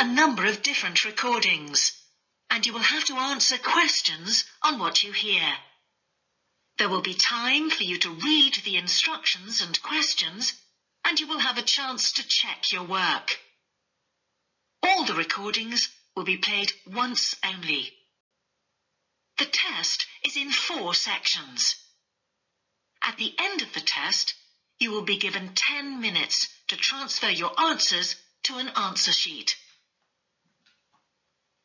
a number of different recordings, and you will have to answer questions on what you hear. There will be time for you to read the instructions and questions, and you will have a chance to check your work. All the recordings will be played once only. The test is in 4 sections. At the end of the test, you will be given 10 minutes to transfer your answers to an answer sheet.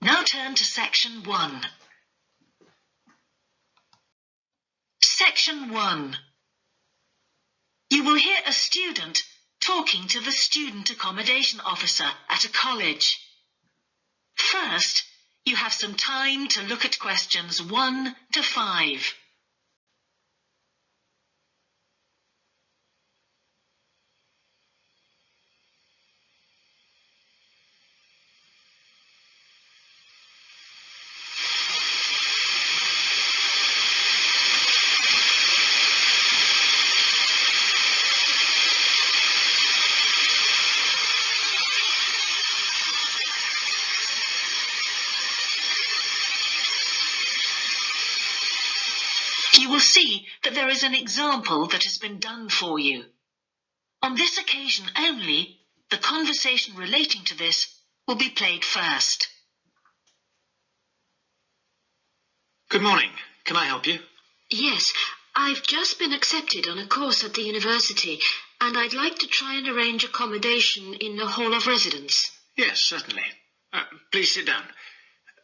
Now turn to Section 1. Section 1. You will hear a student talking to the student accommodation officer at a college. First, you have some time to look at questions 1 to 5. You will see that there is an example that has been done for you. On this occasion only, the conversation relating to this will be played first. Good morning. Can I help you? Yes, I've just been accepted on a course at the university, and I'd like to try and arrange accommodation in the hall of residence. Yes, certainly. Please sit down.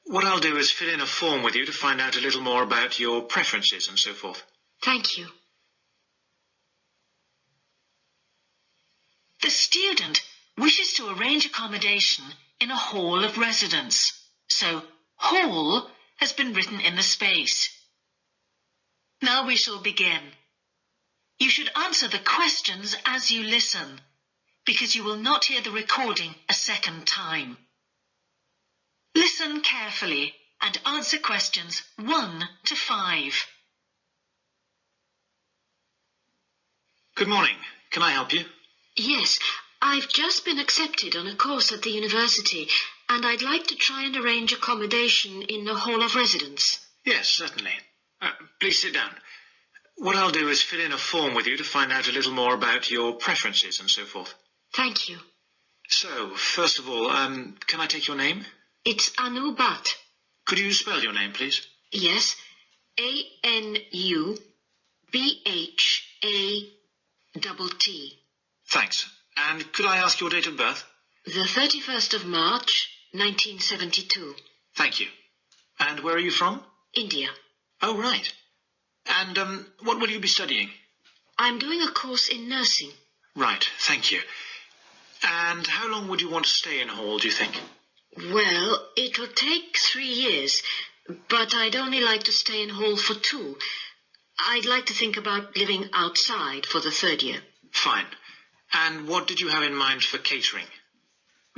What I'll do is fill in a form with you to find out a little more about your preferences and so forth. Thank you. The student wishes to arrange accommodation in a hall of residence, so hall has been written in the space. Now we shall begin. You should answer the questions as you listen, because you will not hear the recording a second time. Listen carefully and answer questions 1 to 5. Good morning. Can I help you? Yes, I've just been accepted on a course at the university, and I'd like to try and arrange accommodation in the hall of residence. Yes, certainly. Please sit down. What I'll do is fill in a form with you to find out a little more about your preferences and so forth. Thank you. So, first of all, can I take your name? It's Anu Bhatt. Could you spell your name, please? Yes, ANUBHATT. Thanks. And could I ask your date of birth? The 31st of March, 1972. Thank you. And where are you from? India. Oh, right. And what will you be studying? I'm doing a course in nursing. Right, thank you. And how long would you want to stay in hall, do you think? Well, it'll take 3 years, but I'd only like to stay in hall for 2. I'd like to think about living outside for the 3rd year. Fine. And what did you have in mind for catering?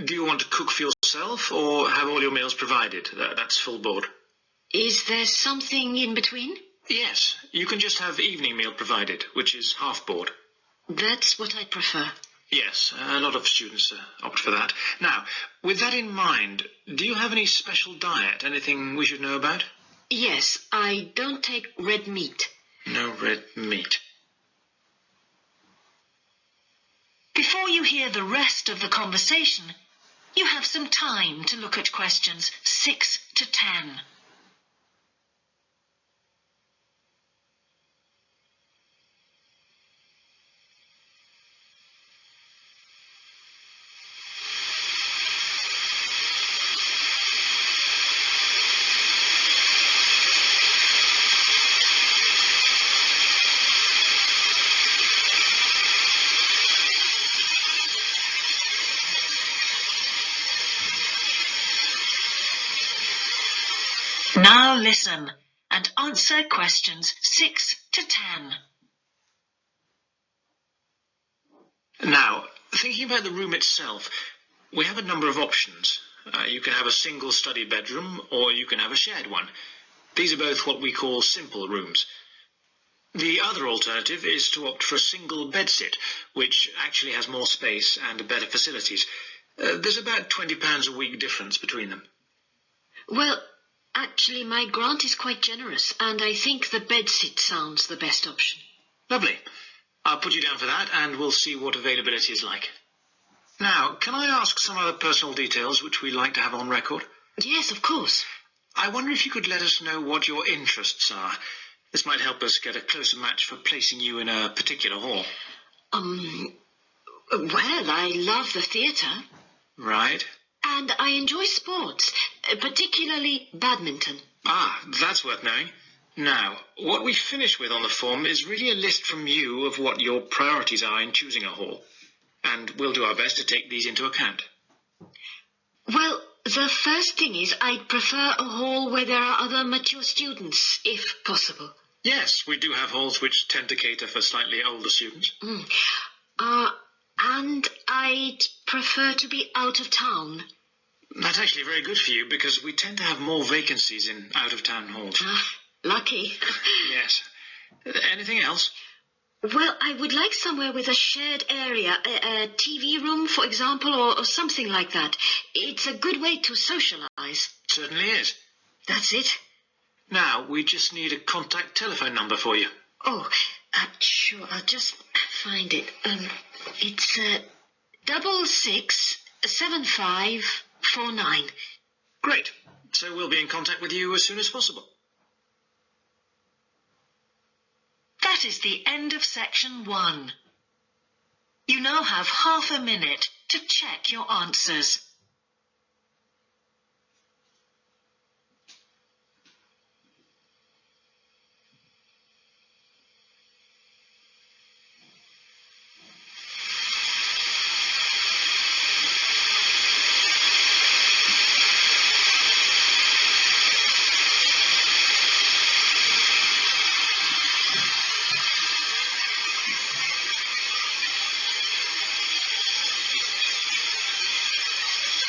Do you want to cook for yourself or have all your meals provided? That's full board. Is there something in between? Yes, you can just have evening meal provided, which is half board. That's what I prefer. Yes, a lot of students opt for that. Now, with that in mind, do you have any special diet, anything we should know about? Yes, I don't take red meat. No red meat. Before you hear the rest of the conversation, you have some time to look at questions 6 to 10. Now listen and answer questions 6 to 10. Now, thinking about the room itself, we have a number of options. You can have a single study bedroom or you can have a shared one. These are both what we call simple rooms. The other alternative is to opt for a single bedsit, which actually has more space and better facilities. There's about £20 a week difference between them. Well, actually, my grant is quite generous, and I think the bedsit sounds the best option. Lovely. I'll put you down for that, and we'll see what availability is like. Now, can I ask some other personal details which we'd like to have on record? Yes, of course. I wonder if you could let us know what your interests are. This might help us get a closer match for placing you in a particular hall. Well, I love the theatre. Right. And I enjoy sports, particularly badminton. Ah, that's worth knowing. Now, what we finish with on the form is really a list from you of what your priorities are in choosing a hall. And we'll do our best to take these into account. Well, the first thing is I'd prefer a hall where there are other mature students, if possible. Yes, we do have halls which tend to cater for slightly older students. And I'd prefer to be out of town. That's actually very good for you, because we tend to have more vacancies in out-of-town halls. Lucky. Yes. Anything else? Well, I would like somewhere with a shared area, a TV room, for example, or something like that. It's a good way to socialise. Certainly is. That's it. Now, we just need a contact telephone number for you. Oh, sure, I'll just find it. It's 667549. Great. So we'll be in contact with you as soon as possible. That is the end of section 1. You now have half a minute to check your answers.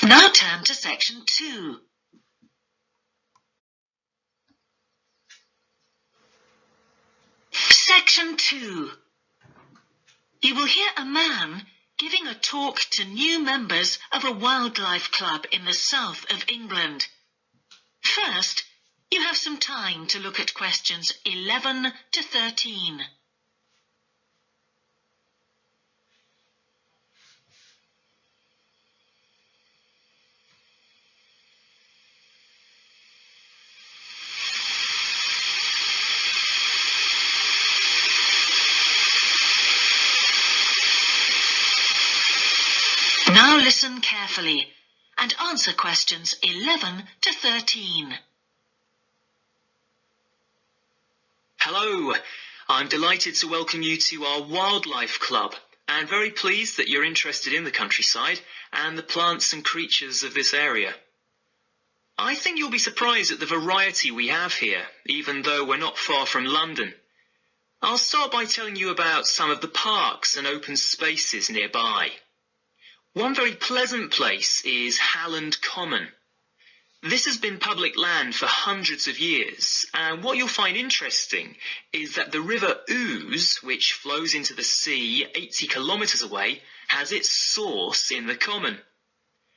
Now turn to section 2. Section 2. You will hear a man giving a talk to new members of a wildlife club in the south of England. First, you have some time to look at questions 11 to 13. Now listen carefully and answer questions 11 to 13. Hello, I'm delighted to welcome you to our wildlife club and very pleased that you're interested in the countryside and the plants and creatures of this area. I think you'll be surprised at the variety we have here, even though we're not far from London. I'll start by telling you about some of the parks and open spaces nearby. One very pleasant place is Halland Common. This has been public land for hundreds of years, and what you'll find interesting is that the River Ouse, which flows into the sea 80 kilometres away, has its source in the common.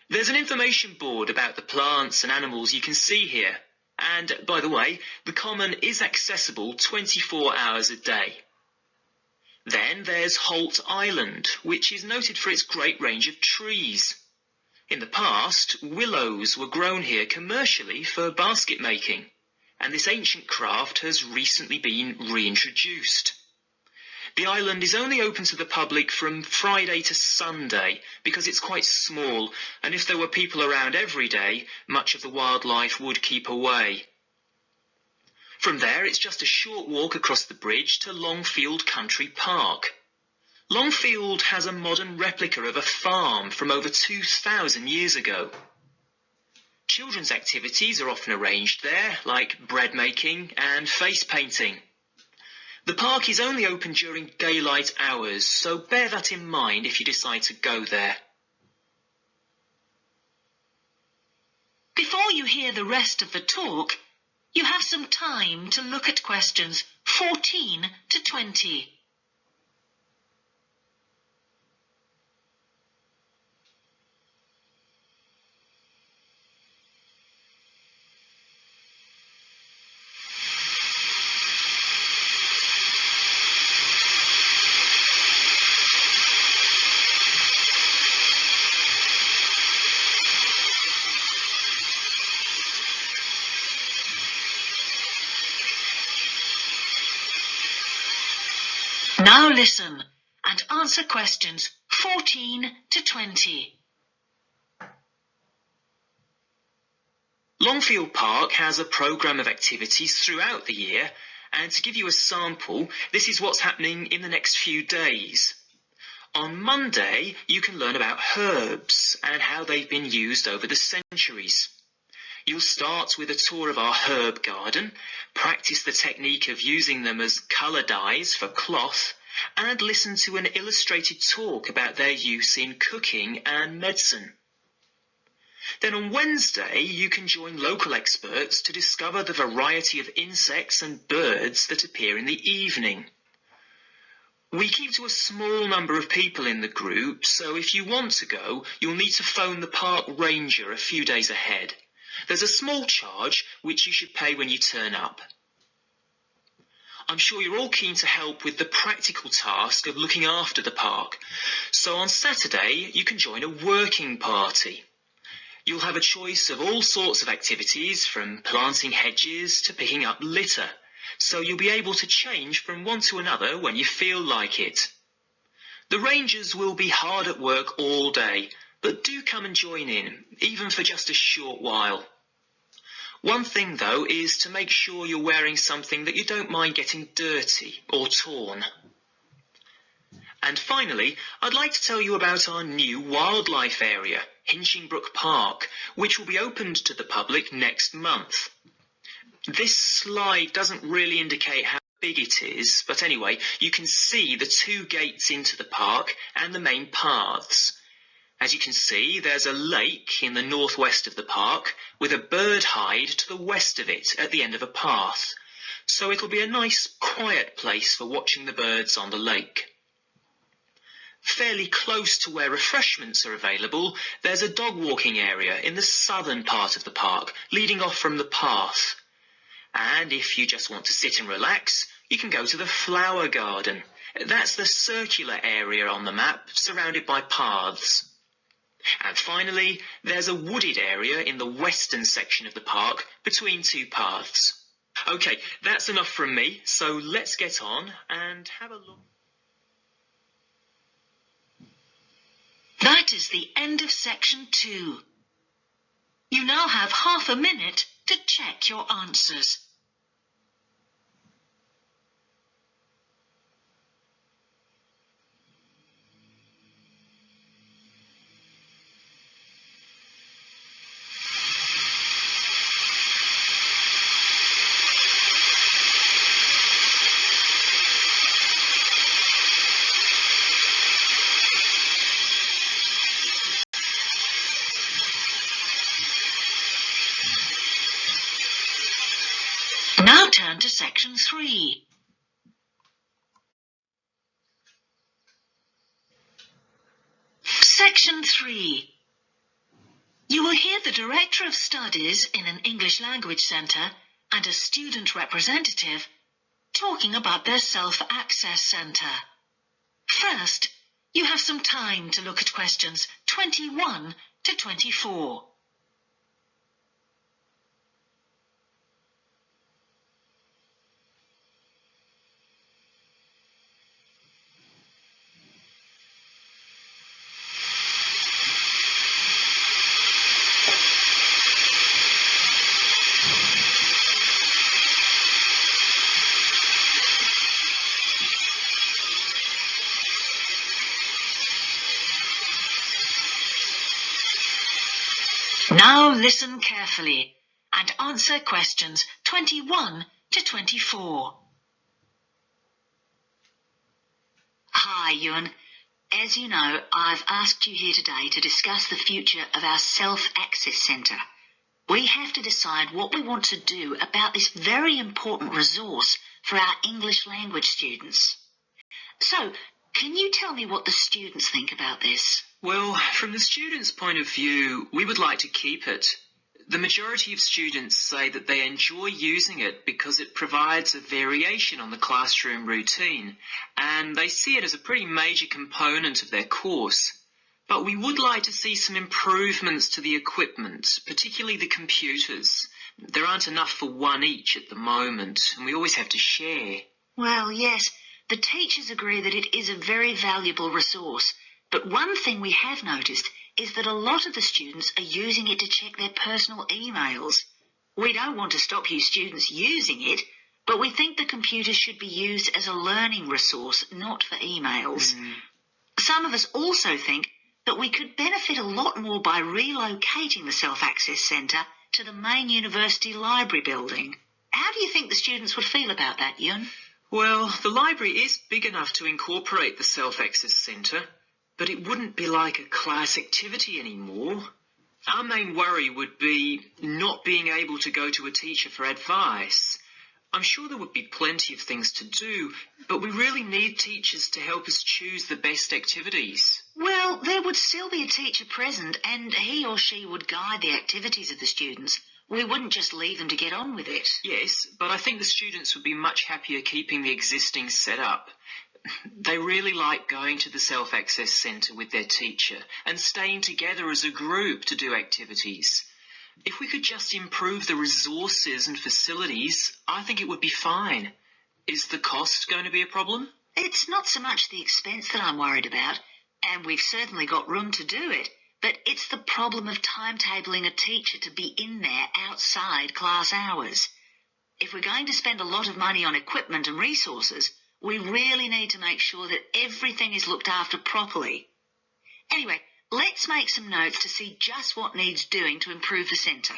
There's an information board about the plants and animals you can see here, and, by the way, the common is accessible 24 hours a day. Then there's Holt Island, which is noted for its great range of trees. In the past, willows were grown here commercially for basket making, and this ancient craft has recently been reintroduced. The island is only open to the public from Friday to Sunday because it's quite small, and if there were people around every day, much of the wildlife would keep away. From there, it's just a short walk across the bridge to Longfield Country Park. Longfield has a modern replica of a farm from over 2,000 years ago. Children's activities are often arranged there, like bread making and face painting. The park is only open during daylight hours, so bear that in mind if you decide to go there. Before you hear the rest of the talk, you have some time to look at questions 14 to 20. Now listen and answer questions 14 to 20. Longfield Park has a programme of activities throughout the year, and to give you a sample, this is what's happening in the next few days. On Monday, you can learn about herbs and how they've been used over the centuries. You'll start with a tour of our herb garden, practice the technique of using them as colour dyes for cloth, and listen to an illustrated talk about their use in cooking and medicine. Then on Wednesday, you can join local experts to discover the variety of insects and birds that appear in the evening. We keep to a small number of people in the group, so if you want to go, you'll need to phone the park ranger a few days ahead. There's a small charge which you should pay when you turn up. I'm sure you're all keen to help with the practical task of looking after the park, so on Saturday you can join a working party. You'll have a choice of all sorts of activities, from planting hedges to picking up litter, so you'll be able to change from one to another when you feel like it. The rangers will be hard at work all day, but do come and join in, even for just a short while. One thing, though, is to make sure you're wearing something that you don't mind getting dirty or torn. And finally, I'd like to tell you about our new wildlife area, Hinchingbrook Park, which will be opened to the public next month. This slide doesn't really indicate how big it is, but anyway, you can see the 2 gates into the park and the main paths. As you can see, there's a lake in the northwest of the park with a bird hide to the west of it at the end of a path, so it'll be a nice quiet place for watching the birds on the lake. Fairly close to where refreshments are available, there's a dog walking area in the southern part of the park, leading off from the path. And if you just want to sit and relax, you can go to the flower garden. That's the circular area on the map, surrounded by paths. And finally, there's a wooded area in the western section of the park, between 2 paths. OK, that's enough from me, so let's get on and have a look. That is the end of section 2. You now have half a minute to check your answers. Now turn to section 3. Section 3. You will hear the Director of Studies in an English Language Centre and a student representative talking about their Self-Access Centre. First, you have some time to look at questions 21 to 24. Now listen carefully and answer questions 21 to 24. Hi, Ewan. As you know, I've asked you here today to discuss the future of our Self-Access Centre. We have to decide what we want to do about this very important resource for our English language students. So, can you tell me what the students think about this? Well, from the students' point of view, we would like to keep it. The majority of students say that they enjoy using it because it provides a variation on the classroom routine, and they see it as a pretty major component of their course. But we would like to see some improvements to the equipment, particularly the computers. There aren't enough for one each at the moment, and we always have to share. Well, yes, The teachers agree that it is a very valuable resource, but one thing we have noticed is that a lot of the students are using it to check their personal emails. We don't want to stop you students using it, but we think the computers should be used as a learning resource, not for emails. Some of us also think that we could benefit a lot more by relocating the Self-Access Centre to the main university library building. How do you think the students would feel about that, Ewan? Well, the library is big enough to incorporate the Self-Access Centre, but it wouldn't be like a class activity anymore. Our main worry would be not being able to go to a teacher for advice. I'm sure there would be plenty of things to do, but we really need teachers to help us choose the best activities. Well, there would still be a teacher present, and he or she would guide the activities of the students. We wouldn't just leave them to get on with it. Yes, but I think the students would be much happier keeping the existing setup. They really like going to the Self-Access Centre with their teacher and staying together as a group to do activities. If we could just improve the resources and facilities, I think it would be fine. Is the cost going to be a problem? It's not so much the expense that I'm worried about, and we've certainly got room to do it, but it's the problem of timetabling a teacher to be in there outside class hours. If we're going to spend a lot of money on equipment and resources, we really need to make sure that everything is looked after properly. Anyway, let's make some notes to see just what needs doing to improve the centre.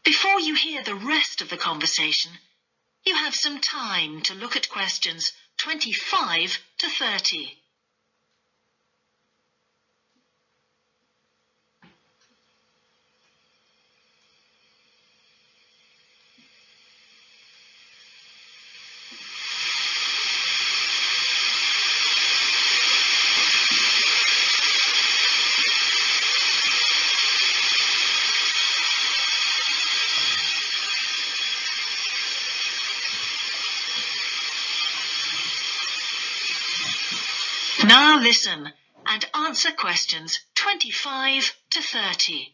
Before you hear the rest of the conversation, you have some time to look at questions 25 to 30. Now listen and answer questions 25 to 30.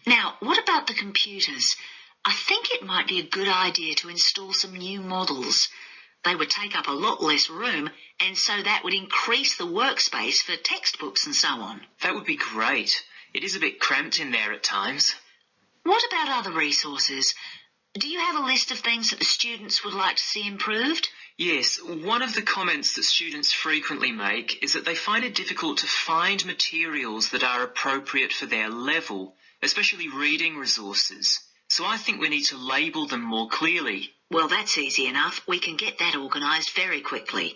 Now, what about the computers? I think it might be a good idea to install some new models. They would take up a lot less room, and so that would increase the workspace for textbooks and so on. That would be great. It is a bit cramped in there at times. What about other resources? Do you have a list of things that the students would like to see improved? Yes, one of the comments that students frequently make is that they find it difficult to find materials that are appropriate for their level, especially reading resources. So I think we need to label them more clearly. Well, that's easy enough. We can get that organised very quickly.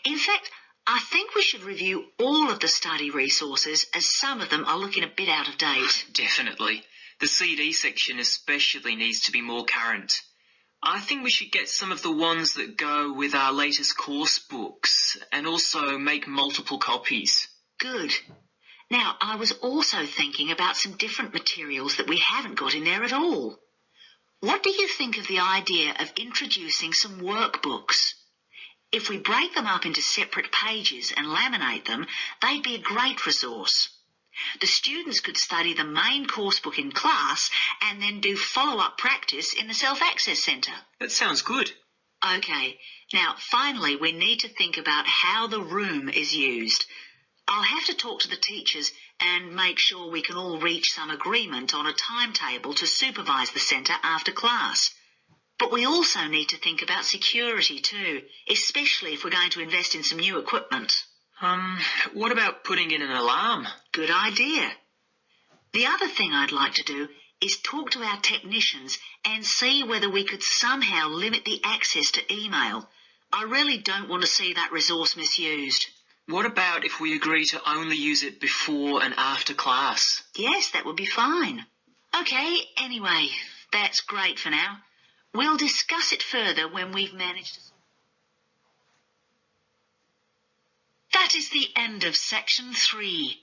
In fact, I think we should review all of the study resources, as some of them are looking a bit out of date. Definitely. The CD section especially needs to be more current. I think we should get some of the ones that go with our latest course books and also make multiple copies. Good. Now, I was also thinking about some different materials that we haven't got in there at all. What do you think of the idea of introducing some workbooks? If we break them up into separate pages and laminate them, they'd be a great resource. The students could study the main course book in class and then do follow-up practice in the Self-Access Centre. That sounds good. OK. Now, finally, we need to think about how the room is used. I'll have to talk to the teachers and make sure we can all reach some agreement on a timetable to supervise the centre after class. But we also need to think about security too, especially if we're going to invest in some new equipment. What about putting in an alarm? Good idea. The other thing I'd like to do is talk to our technicians and see whether we could somehow limit the access to email. I really don't want to see that resource misused. What about if we agree to only use it before and after class? Yes, that would be fine. OK, anyway, that's great for now. We'll discuss it further when we've managed to... That is the end of section 3.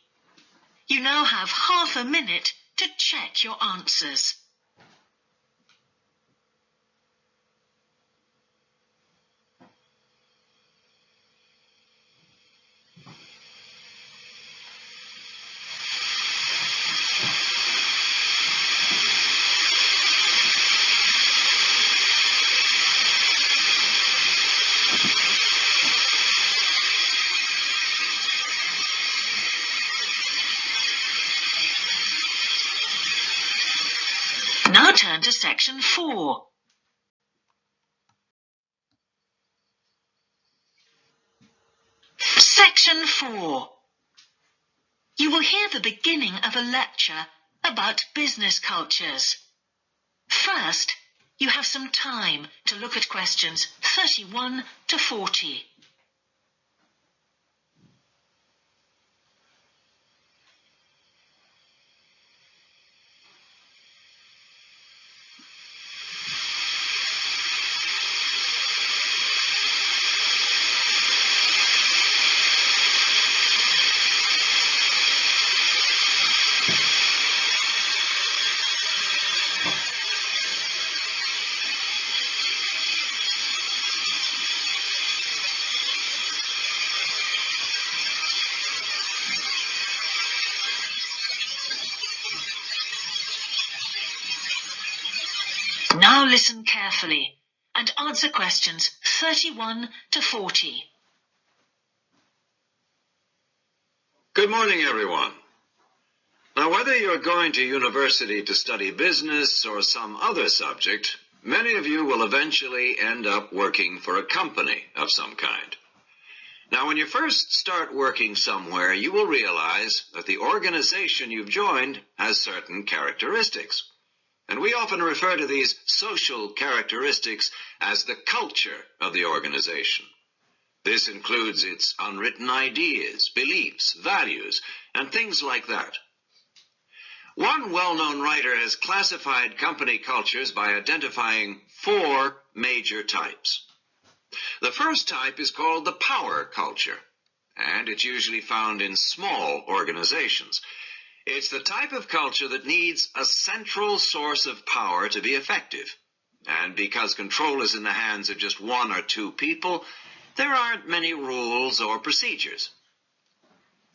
You now have half a minute to check your answers. Now turn to section 4. Section 4. You will hear the beginning of a lecture about business cultures. First, you have some time to look at questions 31 to 40. Now listen carefully and answer questions 31 to 40. Good morning, everyone. Now, whether you're going to university to study business or some other subject, many of you will eventually end up working for a company of some kind. Now, when you first start working somewhere, you will realize that the organization you've joined has certain characteristics. And we often refer to these social characteristics as the culture of the organization. This includes its unwritten ideas, beliefs, values, and things like that. One well-known writer has classified company cultures by identifying 4 major types. The first type is called the power culture, and it's usually found in small organizations. It's the type of culture that needs a central source of power to be effective. And because control is in the hands of just 1 or 2 people, there aren't many rules or procedures.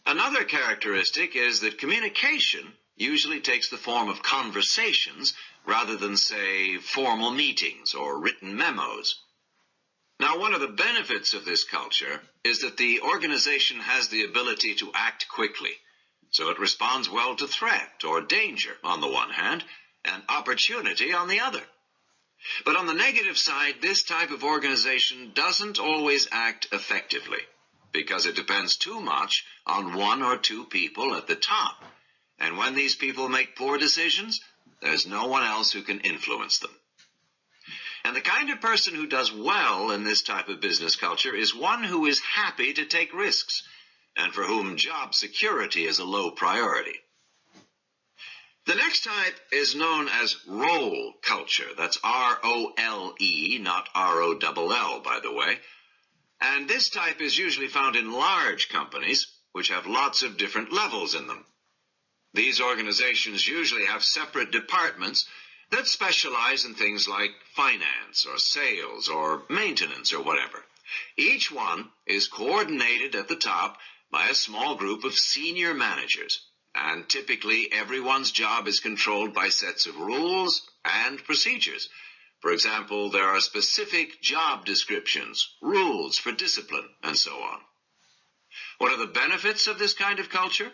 Another characteristic is that communication usually takes the form of conversations rather than, say, formal meetings or written memos. Now, one of the benefits of this culture is that the organization has the ability to act quickly. So it responds well to threat or danger on the one hand, and opportunity on the other. But on the negative side, this type of organization doesn't always act effectively, because it depends too much on 1 or 2 people at the top. And when these people make poor decisions, there's no one else who can influence them. And the kind of person who does well in this type of business culture is one who is happy to take risks, and for whom job security is a low priority. The next type is known as role culture. That's R-O-L-E, not R-O-L-L, by the way. And this type is usually found in large companies, which have lots of different levels in them. These organizations usually have separate departments that specialize in things like finance or sales or maintenance or whatever. Each one is coordinated at the top by a small group of senior managers, and typically everyone's job is controlled by sets of rules and procedures. For example, there are specific job descriptions, rules for discipline, and so on. What are the benefits of this kind of culture?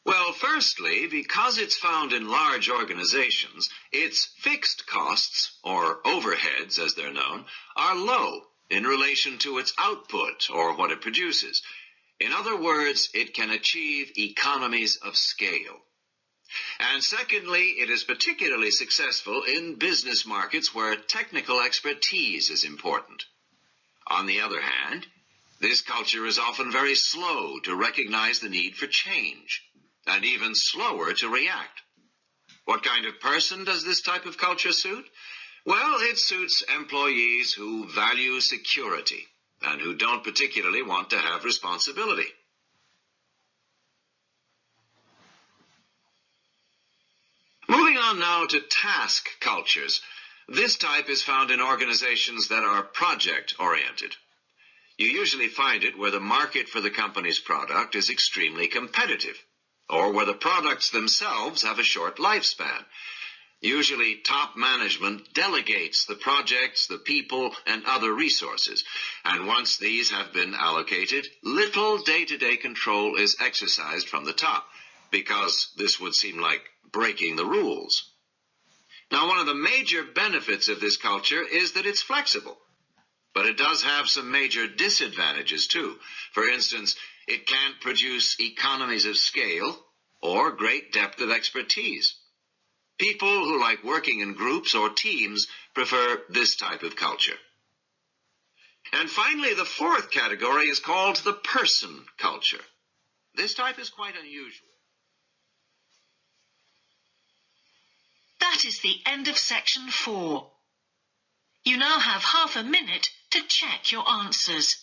Well, firstly, because it's found in large organizations, its fixed costs, or overheads as they're known, are low in relation to its output or what it produces. In other words, it can achieve economies of scale. And secondly, it is particularly successful in business markets where technical expertise is important. On the other hand, this culture is often very slow to recognize the need for change, and even slower to react. What kind of person does this type of culture suit? Well, it suits employees who value security and who don't particularly want to have responsibility. Moving on now to task cultures. This type is found in organizations that are project-oriented. You usually find it where the market for the company's product is extremely competitive, or where the products themselves have a short lifespan. Usually, top management delegates the projects, the people, and other resources. And once these have been allocated, little day-to-day control is exercised from the top, because this would seem like breaking the rules. Now, one of the major benefits of this culture is that it's flexible. But it does have some major disadvantages, too. For instance, it can't produce economies of scale or great depth of expertise. People who like working in groups or teams prefer this type of culture. And finally, the fourth category is called the person culture. This type is quite unusual. That is the end of section 4. You now have half a minute to check your answers.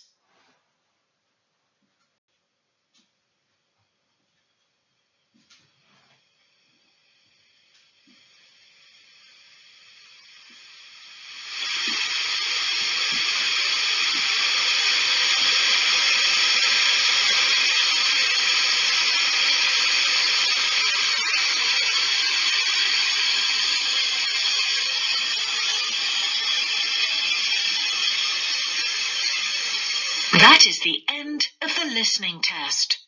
That is the end of the listening test.